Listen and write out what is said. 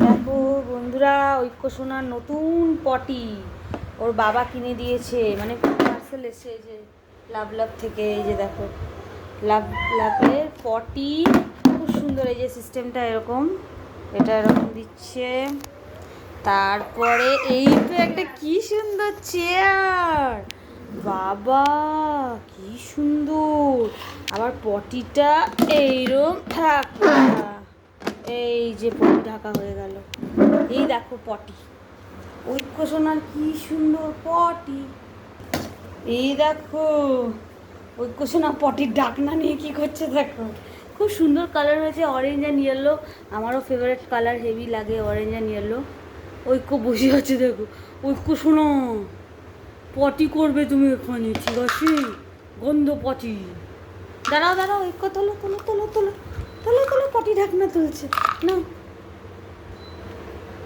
দেখো বন্ধুরা, ঐক্য সোনার নতুন পটি ওর বাবা কিনে দিয়েছে, মানে পার্সেল এসে যে লাভ লাভ থেকে। এই যে দেখো লাভ লাভের পটি, খুব সুন্দর। এই যে সিস্টেমটা এরকম, এটা এরকম দিচ্ছে। তারপরে এই তো একটা কি সুন্দর চেয়ার, বাবা কি সুন্দর। আবার পটিটা এইরকম ঢাকা, এই যে পটি ঢাকা হয়ে গেল। এই দেখো পটি, ঐক্য সোনার কি সুন্দর পটি। এই দেখো ঐক্য সোনা পটির ঢাকনা নিয়ে কি করছে দেখো, খুব সুন্দর কালার হয়েছে, অরেঞ্জ অ্যান্ড ইয়েলো। আমারও ফেভারিট কালার, হেভি লাগে অরেঞ্জ অ্যান্ড ইয়েলো। ঐক্য বসে আছে দেখো, ঐক্য সোনা পটি করবে তুমি এখানে, ঠিক আছে? গন্ধ পটি। দাঁড়াও দাঁড়াও, ঐক্য তোলো তোলো তোলো তোলো তোলো তোলো, পটি ঢাকনা তুলছে না।